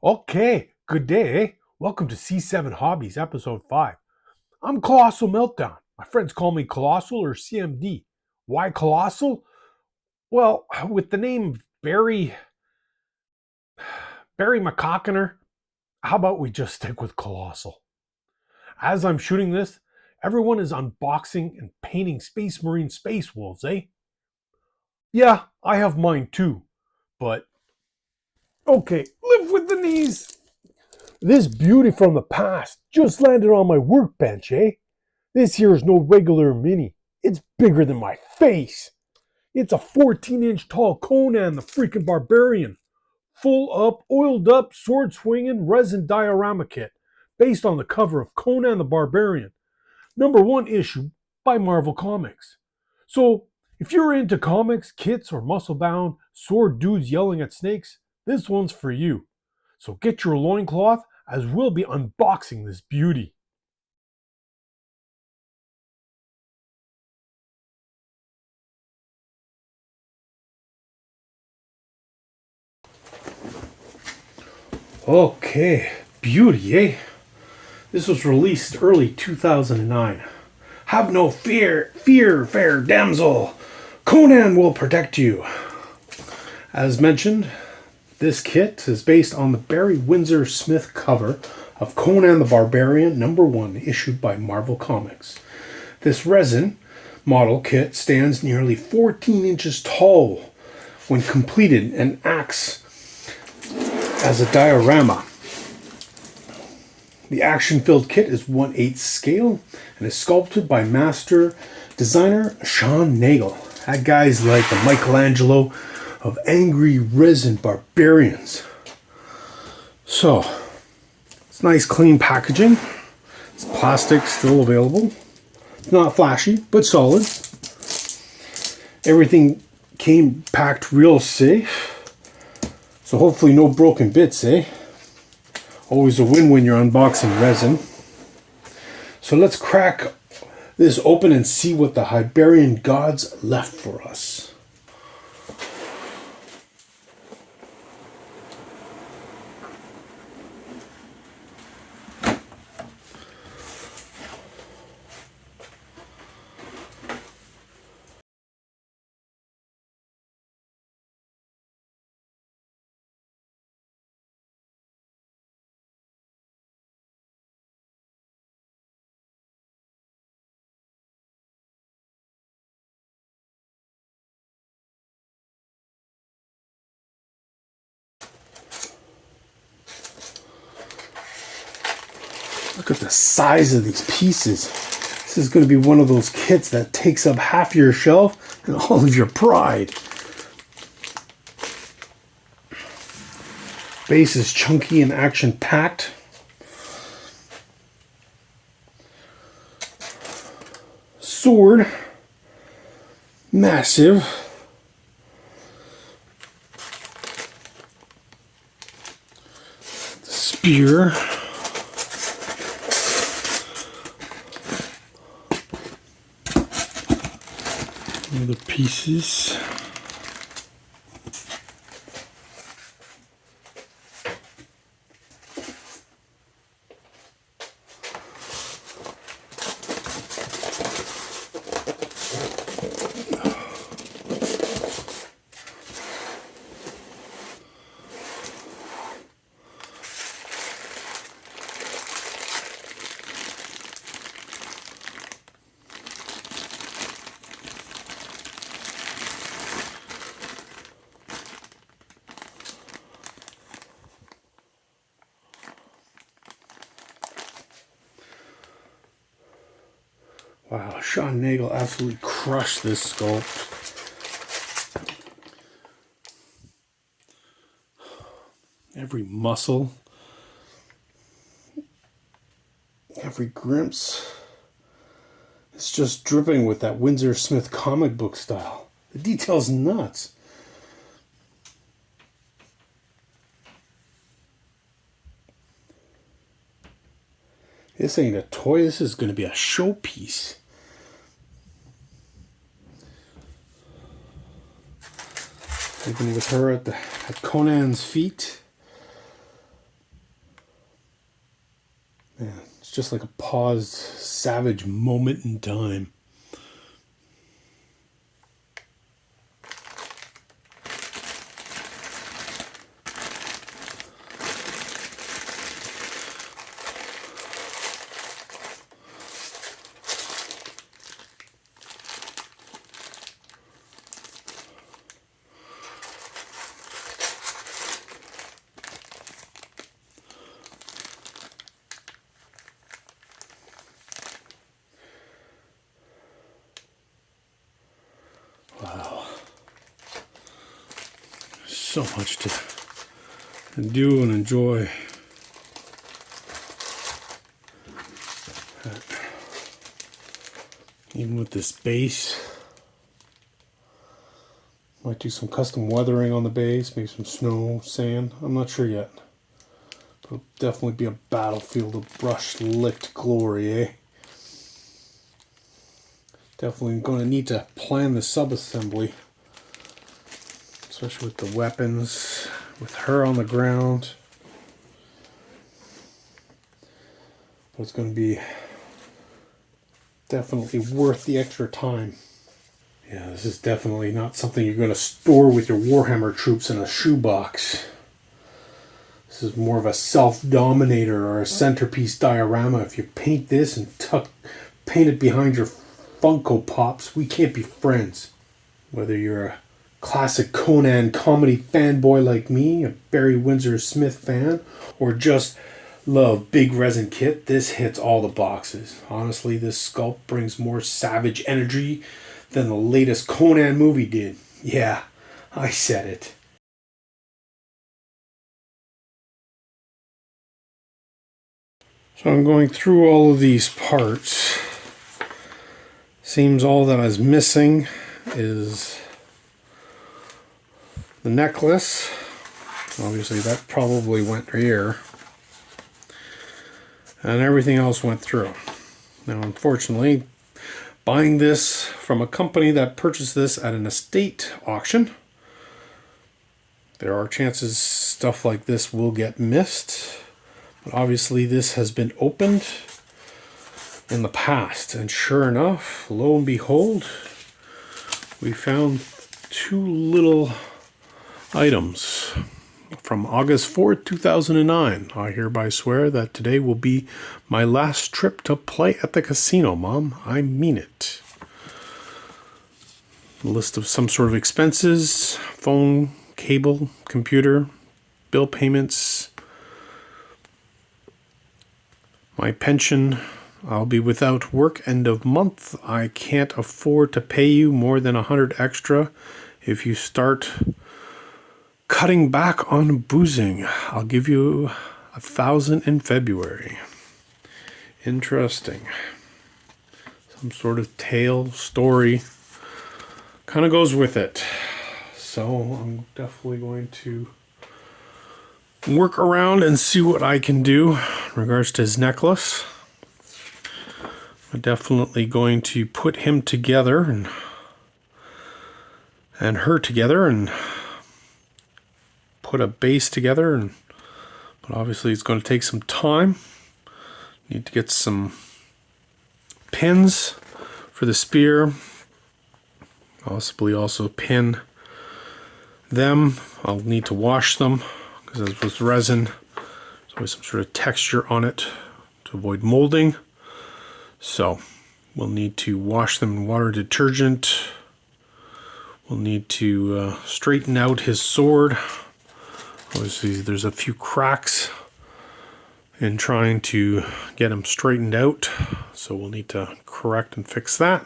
Okay, good day. Welcome to C7 Hobbies, Episode 5. I'm Colossal Meltdown. My friends call me Colossal or CMD. Why Colossal? Well, with the name Barry McCockiner, how about we just stick with Colossal? As I'm shooting this, everyone is unboxing and painting Space Marine Space Wolves, eh? Yeah, I have mine too, but okay, live with the knees. This beauty from the past just landed on my workbench, eh? This here is no regular mini. It's bigger than my face. It's a 14-inch tall Conan the freaking Barbarian. Full up, oiled up, sword swinging resin diorama kit based on the cover of Conan the Barbarian, #1 issue by Marvel Comics. So, if you're into comics, kits, or muscle bound sword dudes yelling at snakes, this one's for you. So get your loincloth as we'll be unboxing this beauty. Okay, beauty, eh? This was released early 2009. Have no fear, fair damsel. Conan will protect you. As mentioned, this kit is based on the Barry Windsor-Smith cover of Conan the Barbarian #1 issued by Marvel Comics. This resin model kit stands nearly 14 inches tall when completed and acts as a diorama. The action-filled kit is 1/8 scale and is sculpted by master designer Sean Nagel. That guy's like the Michelangelo of angry resin barbarians. So, it's nice clean packaging. It's plastic still available. It's not flashy, but solid. Everything came packed real safe. So hopefully no broken bits, eh? Always a win when you're unboxing resin. So let's crack this open and see what the Hyborean gods left for us. Look at the size of these pieces. This is going to be one of those kits that takes up half your shelf and all of your pride. Base is chunky and action-packed. Sword, massive. Spear. Other pieces. Wow, Sean Nagel absolutely crushed this sculpt. Every muscle, every glimpse, it's just dripping with that Windsor-Smith comic book style. The detail's nuts. This ain't a toy, this is going to be a showpiece. Even with her at Conan's feet. Man, it's just like a paused, savage moment in time. Wow. So much to do and enjoy. Even with this base. Might do some custom weathering on the base, maybe some snow, sand. I'm not sure yet. But it'll definitely be a battlefield of brush-licked glory, eh? Definitely going to need to plan the sub-assembly. Especially with the weapons, with her on the ground. But it's going to be definitely worth the extra time. Yeah, this is definitely not something you're going to store with your Warhammer troops in a shoebox. This is more of a self-dominator or a centerpiece diorama. If you paint this and paint it behind your Funko Pops, we can't be friends. Whether you're a classic Conan comedy fanboy like me, a Barry Windsor-Smith fan, or just love big resin kit, this hits all the boxes. Honestly, this sculpt brings more savage energy than the latest Conan movie did. Yeah, I said it. So I'm going through all of these parts. Seems all that I was missing is the necklace. Obviously that probably went here. And everything else went through. Now unfortunately, buying this from a company that purchased this at an estate auction, there are chances stuff like this will get missed. But obviously this has been opened in the past, and sure enough, lo and behold, we found two little items from August 4th, 2009. I hereby swear that today will be my last trip to play at the casino, Mom. I mean it. A list of some sort of expenses, phone, cable, computer, bill payments, my pension. I'll be without work end of month. I can't afford to pay you more than 100 extra if you start cutting back on boozing. I'll give you 1,000 in February. Interesting. Some sort of tale, story. Kind of goes with it. So I'm definitely going to work around and see what I can do in regards to his necklace. I'm definitely going to put him together and her together and put a base together. But obviously it's going to take some time. Need to get some pins for the spear. Possibly also pin them. I'll need to wash them because as with resin, there's always some sort of texture on it to avoid molding. So we'll need to wash them in water detergent. We'll need to straighten out his sword. Obviously there's a few cracks in trying to get him straightened out. So we'll need to correct and fix that.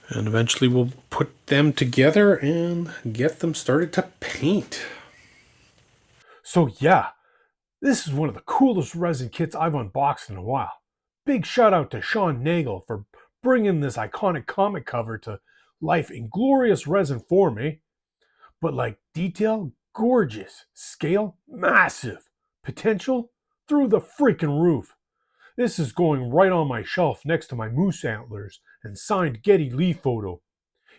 And eventually we'll put them together and get them started to paint. So yeah, this is one of the coolest resin kits I've unboxed in a while. Big shout out to Sean Nagel for bringing this iconic comic cover to life in glorious resin form, eh? But like detail, gorgeous. Scale, massive. Potential, through the freaking roof. This is going right on my shelf next to my moose antlers and signed Getty Lee photo.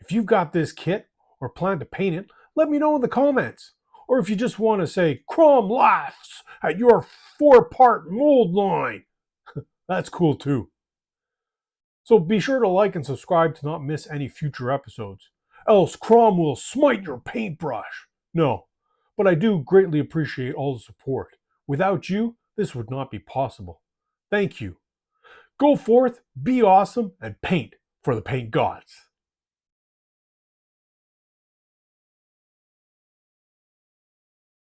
If you've got this kit or plan to paint it, let me know in the comments. Or if you just want to say, Crom laughs at your 4-part mold line, that's cool too. So be sure to like and subscribe to not miss any future episodes. Else Crom will smite your paintbrush. No, but I do greatly appreciate all the support. Without you, this would not be possible. Thank you. Go forth, be awesome, and paint for the paint gods.